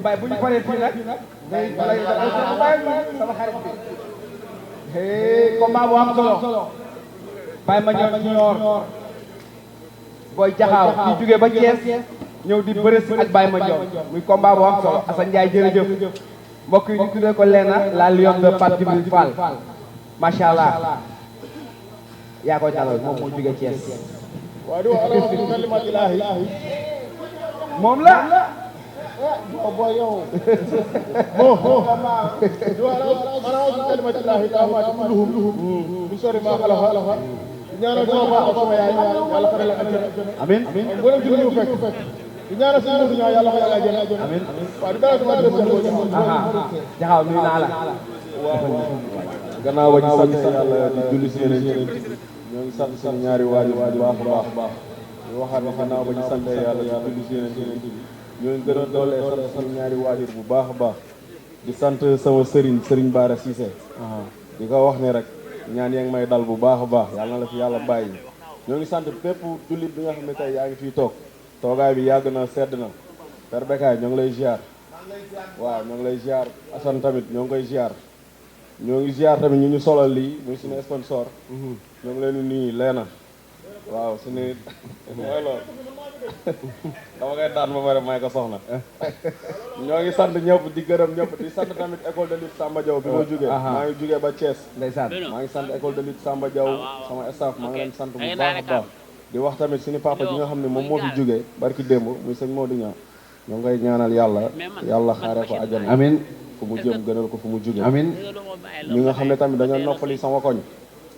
Baye bu ñu paree fii nag day balay sama xarit bi combat bu am solo Baye Mandione Junior booy jaxaaw kii jógee ba Thiès ñëw di bëre si ak Baye Mandione muy combat bu am solo Assane Ndiaye jërëjëf mbokk yi ñu tuddee ko Lena la lion de Pape Djibril Fall macha allah yaa koy dalal moom moo jógee Thiès. waaw di wax alhamdulilah kalimat ilahi moom la. boy yow mo di wax alhamdulilah kalimat ilahi taamaati kulluhum min sharri ma xalaqa ñaanal sama baax sama yaay yàlla xaral ak amin mboolem ci ñu fekk di ñaanal suñu du ñaan yàlla ko yàlla jëna amin waaw di dalal sama jaxaw nuyu naa la. gannaaw ba ñu sant yàlla di julli si yeneen ñoo ngi sant suñu ñaari waajur bu baax a baax ñu waxaat ne gannaaw ba ñu sant yàlla di julli si yeneen ñoo ngi gën a doolee sant suñu ñaari waajur bu baax a baax di sant sama sëriñ Bara Cissé di ko wax ne rek ñaan yaa ngi may dal bu baax a baax yàlla na la fi yàlla bàyyi ñoo ngi sant bépp jullit bi nga xam ne tey yaa ngi fii toog toogaay bi yàgg na sedd na Père Bécaye ñoo ngi lay ziar waaw ñoo ngi lay ziar Assane tamit ñoo ngi koy ziar ñoo ngi ziar tamit ñu solal lii muy suñu sponsor ñoo ngi leen di nuyu Lena waaw suñu mooy loolu dama koy daan ba pare may ko soxna ñoo ngi sant ñëpp di gërëm ñëpp di sant tamit école de lutte Samba Diaw bi ma jógee maa ngi jógee ba Thiès ndeysaan maa ngi sant école de lutte Samba Diaw sama staff maa ngi leen sant bu baax a baax di wax tamit suñu papa ji nga xam ne moom moo fi jógee barki démb muy sëñ Modou Niang ñoo ngay ñaanal yàlla xaare ko àjjana amin fu mu jëm gënal ko fu mu jógee amin ñi nga xam ne tamit dañoo noppali sama koñ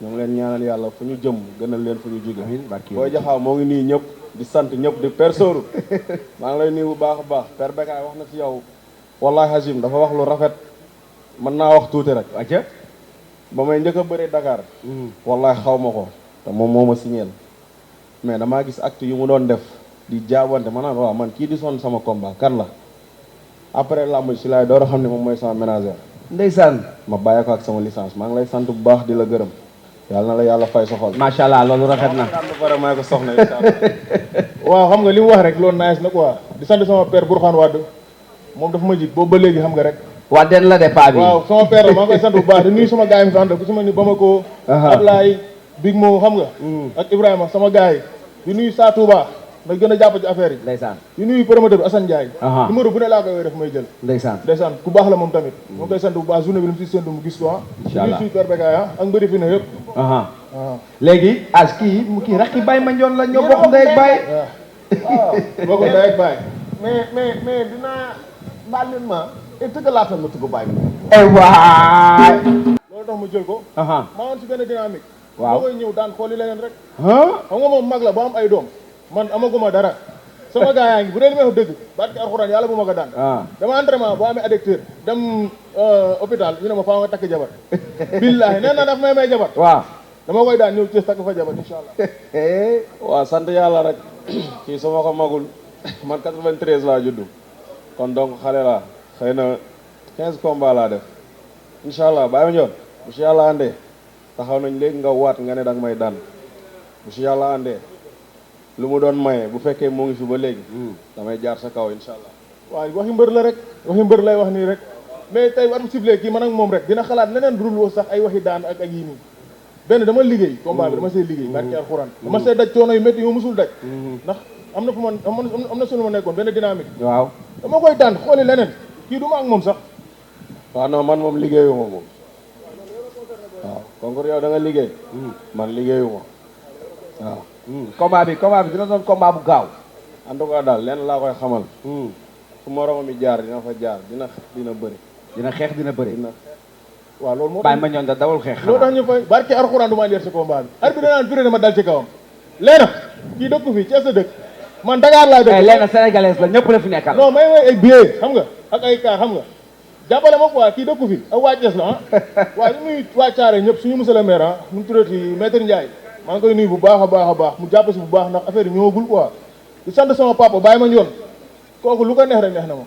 ñoo ngi leen ñaanal yàlla fu ñu jëm gënal leen fu ñu jóge booy jaxaaw moo ngi nii ñëpp di sant ñëpp di persooru maa ngi lay nuyu bu baax a baax Père Bécaye wax na ci yow wallahi Hachim dafa wax lu rafet mën naa wax tuuti rek acca ba may njëkk a bëree Dakar wallahi xaw ma ko te moom moo ma signeel mais damaa gis acte yu mu doon def di jaabante ma naan waaw man kii di sonn sama combat kan la après làmb si laay door a xam ne moom mooy sama ménagère ndeysaan ma bàyyi ko ak sama licence maa ngi lay sant bu baax di la gërëm yàlla na la yàlla fay sa xol macha allah loolu rafet na ba pare may ko soxna incha allah waaw xam nga li mu wax rek loolu nice na quoi di sant sama père Bourkhane Wade moom dafa ma jig boobu ba léegi xam nga rek waa den la de paa bi waaw sama père la maa ngi koy sant bu baax di nuyu sama gars yi mi fi ànd ku si mel ni Bamako Ablaye Big Mo xam nga ak Ibrahima sama gars yi di nuyu Sa Touba na gën a jàpp ci affaire yi ndeysaan di nuyu promoteur Assane Ndiaye numéro bu ne laa koy def may jël ndeysaan ku baax la moom tamit moo koy sant bu baax journée bi lu mu si séntu mu gis ko incha allah di nuyu Père Bécaye ak mbëri fi ne yëpp léegi as kii rakki Baye Mandione la ñoo bokk ndey ak baay waaw bokk ndey ak baay mais dinaa baal leen ma tëggalaatal ma tëgg Baye ay waay loolu tax ma jël ko maa woon si benn dynamique waaw moo koy ñëw daan xooli leneen rek xam nga moom mag la ba am ay doom man amaguma dara sama gars yaa ngi bu dee li may wax dëgg barke alxuraan yàlla bu ma ko daan dama entraînement boo amee addicteur dem hôpital ñu ne ma faa nga takk jabar billaahi nee na daf may jabar waaw dama koy daan ñëw Thiès takk fa jabar incha allah waaw sant yàlla rek kii su ma ko magul man 93 laa juddu kon donc xale laa xëy na 15 combats laa def incha allah Baye Mandione bu si yàlla àndee taxaw nañ léegi nga waat nga ne danga may daan bu si yàlla àndee lu mu doon maye bu fekkee moo ngi fi ba léegi damay jaar sa kaw incha allah waaw waxi mbër la rek waxi mbër lay wax nii rek mais tey war mu siflee kii man ak moom rek dina xalaat leneen dul woo sax ay waxi daan ak yii nii benn dama liggéey combat bi dama see liggéey barke alxuraan dama see daj coono yu métti yu musul daj ndax am na fu ma am na sunu ma nekkoon benn dynamique waaw dama koy daan xooli leneen kii du ma ak moom sax waaw non man moom liggéeyuma moom waaw konkur yow da nga liggéey man liggéeyuma waaw combat bi dina doon combat bu gaaw en tout cas daal lenn laa koy xamal fu moromam mi jaar dina fa jaar dina bëri dina xeex dina bëri waaw loolu moo Baye Mandione da dawul xeex loolu tax ñu fay barke alxuraan du ma leer si combat bi arbitre danaan biré dama dal ci kawam leena kii dëkku fii Thiès a dëkk man Dakar laa dëkk leena sénégalaise la ñëpp la fi nekkal non may ay billet xam nga ak ay car xam nga jàppale ma quoi kii dëkku fi ak waa Thiès la waaye ñu muy waa Thiaré ñëpp suñu monsieur le maire nu mu tuddati maître Ndiaye maa ngi koy nuyu bu baax a baax mu jàpp si bu baax ndax affaire yi ñëwagul quoi di sant sama papa Baye Mandione kooku lu ko neex rek neex na ma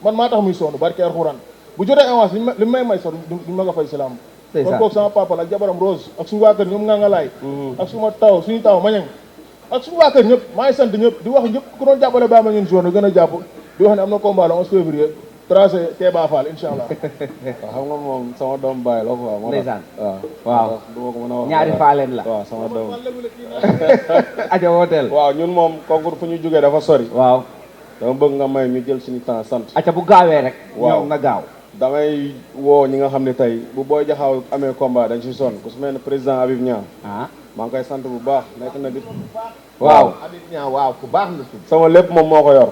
man maa tax muy sonn barke alxuraan bu jotee avance li may sax duñ ma nga fay si lamb kon kooku sama papa la ak jabaram Rose ak suñu waa kër ñoom nga laay ak suñu taw mañang ak suñu waa kër ñëpp maa ngi sant ñëpp di wax ñëpp ku doon jàppale Baye Mandione Junior gën a jàpp di wax ne am na combat le 11 février tracé Kéba Fall incha allah. waaw xam nga moom sama doom baay la quoi. ndeysaan waaw du ma ko mën a wax. ñaari faaleen la. waaw sama doom. aja wooteel. waaw ñun moom concours fu ñu jógee dafa sori. waaw. dama bëgg nga may ñu jël suñu temps sant. aca bu gaawee rek. waaw ñoom na gaaw. damay woo ñi nga xam ne tey bu Boy Jaxaaw amee combat dañ si sonn ku su mel ne président Habib Niang. maa ngi koy sant bu baax nekk na di. waaw Habib Niang waaw ku baax la tudd. sama lépp moom moo ko yor.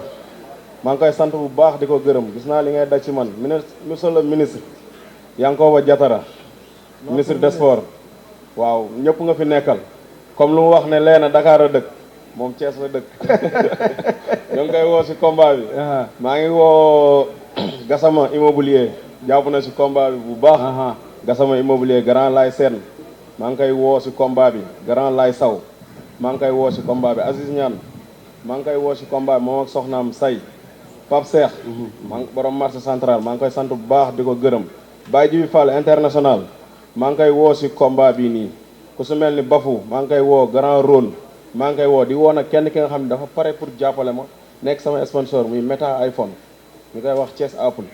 maa ngi koy sant bu baax di ko gërëm gis naa li ngay daj ci man monsieur le ministre Yankhoba Diattara ministre des sports waaw ñëpp nga fi nekkal comme lu mu wax ne leena Dakar a dëkk moom Thiès la dëkk ñoo ngi koy woo si combat bi maa ngi woo Gassama immobilier jàpp na si combat bi bu baax Gassama immobilier Grand Lay Sène maa ngi koy woo si combat bi Grand Lay Saw maa ngi koy woo si combat bi Aziz Niane maa ngi koy woo si combat bi moom ak soxnaam Say Pape Cheikh maa ngi borom marché central maa ngi koy sant bu baax di ko gërëm Baye Jibi Fall international maa ngi koy woo si combat bii nii ku su mel ni Bafou maa ngi koy woo Grand Rône maa ngi koy woo di woo nag kenn ki nga xam ne dafa pare pour jàppale ma nekk sama sponsor muy Meta iPhone ñu koy wax Thiès Apple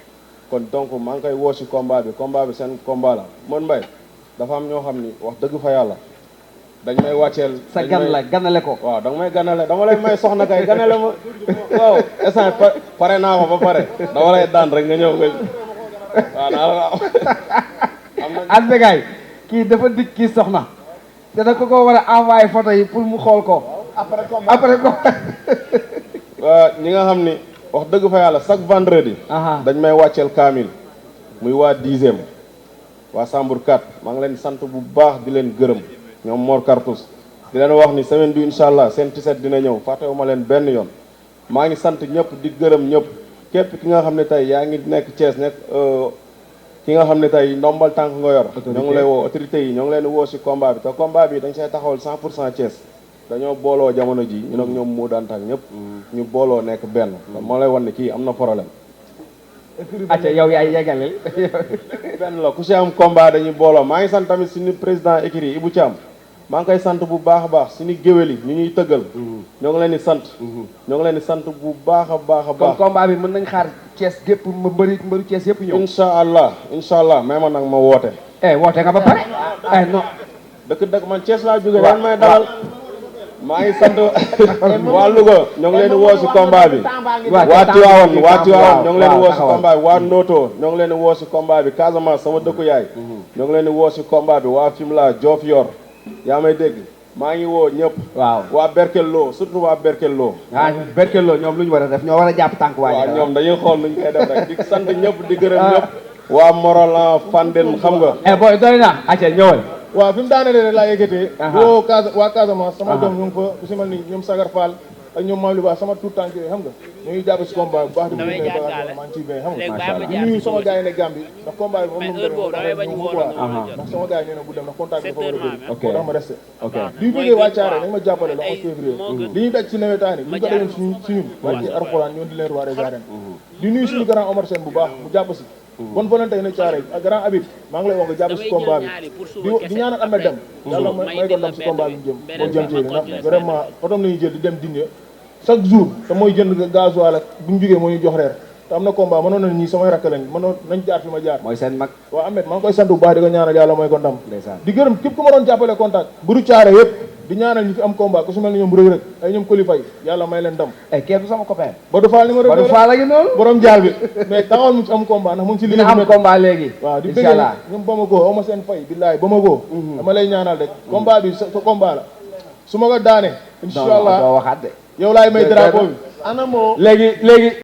kon donc maa ngi koy woo si combat bi seen combat la Mon Mbaye dafa am ñoo xam ni wax dëgg fa yàlla dañ may wàcceel sa gan la ganale ko. waaw danga may ganale dama lay may soxna kay ganale ma waaw instant pare naa ko ba pare dama lay daan rek nga ñëw nga waaw naa la am na Albegay kii dafa dig kii soxna te da ko war a envoyé photo yi pour mu xool ko après ko ñi nga xam ni wax dëgg fa yàlla chaque vendredi dañ may wàcceel kaamil muy waa 10e waa Sambour 4 maa ngi leen sant bu baax di leen gërëm ñoom Mor Cartous di leen wax ni semaine bi incha allah seen tiset dina ñëw fàttewuma leen benn yoon maa ngi sant ñëpp di gërëm ñëpp képp ki nga xam ne tey yaa ngi nekk Thiès nekk ki nga xam ne tey ndombal tànk nga yor ñoo ngi lay woo autorité yi ñoo ngi leen woo si combat bi te combat bi dañ see taxawal 100% Thiès dañoo booloo jamono ji ñu nag ñoom mu daan tak ñëpp ñu booloo nekk benn moo lay wan ne kii am na problème acca yow yaay yegalel benn la ku si am combat dañuy booloo maa ngi sant tamit suñu président écurie Ibou Thiam maa ngi koy sant bu baax a baax suñu géwél yi ñu ñuy tëggal ñoo ngi leen di sant ñoo ngi leen di sant bu baax a baax a baax kon combat bi mën nañ xaar Thiès gépp ma mbëru Thiès yëpp ñëw incha allah may ma nag ma woote woote nga ba pare non dëkk man Thiès laa jóge daan may dalal maa ngi sant waa Louga ñoo ngi leen di woo si combat bi waa Tivaouane ñoo ngi leen di woo si combat bi waa Noto ñoo ngi leen di woo si combat bi Casamance sama dëkku yaay ñoo ngi leen di woo si combat bi waa Fimela Diofior yaa may dégg maa ngi woo ñëpp waa Berkello surtout waa Berkello Berkello ñoom lu ñu war a def ñoo war a jàpp tànk waaw ñoom dañuy xool nuñ koy def rek di sant ñëpp di gërëm ñëpp waa Morolan Fandène xam nga boy doy na acca ñëwal waaw fi mu daanee rek laa yëkkatee woo waa Casamance sama doom ñu ngi fa ku si mel ni ñoom Sagar Fall ak ñoom Mawli Ba sama tout tànk yooyu xam nga ñu ngi jàpp si combat bu baax di bay bagage maa ngi ciy bay xam nga di nuyu sama gars yi ne Gambie ndax combat bi moom nu mu demee ndax sama gars yi nee na bu dem ndax contact bi dafa war a bëri moo tax ma resté di bëggee waa Thiaré nañ ma jàppale le 11 février li ñuy daj si nawetaani bu ñu ko demoon si ñun waaye ci Alxuraan ñoon di leen roi des arènes di nuyu suñu grand Omar Sène bu baax mu jàpp si bonne volonté ne Thiaré ak grand Habib maa ngi lay wax nga jàpp si combat bi di ñaanal Ahmed Deme yàlla may ko ndam si combat bi mu jëm moo jëm ci ndax vraiment otom nañuy jël di dem dinde chaque jour te mooy jënd gasoil ak bu ñu jógee moo ñu jox reer te am na combat mënoon na ñii samay rakk lañ mënoon nañ jaar fi ma jaar mooy seen mag waaw Ahmed maa ngi koy sant bu baax di ko ñaanal yàlla mooy ko ndam di gërëm képp ku ma doon jàppale contact buru Thiaré yëpp di ñaanal ñi fi am combat ku su mel ni ñoom Reug Reug ay ñoom Kolifay yàlla may leen ndam kenn du sama copain Badou Fall numéro Badou Fall a ngi noonu borom jaal bi mais taxawal mu ci am combat ndax mu ngi ci liggéey am combat léegi waaw di bëgg ñoom Bamako aw ma seen fay billaay Bamako dama lay ñaanal rek combat bi sa combat la su ma ko daane inshallah doo waxaat de yow laay may drapeau bi ana moo léegi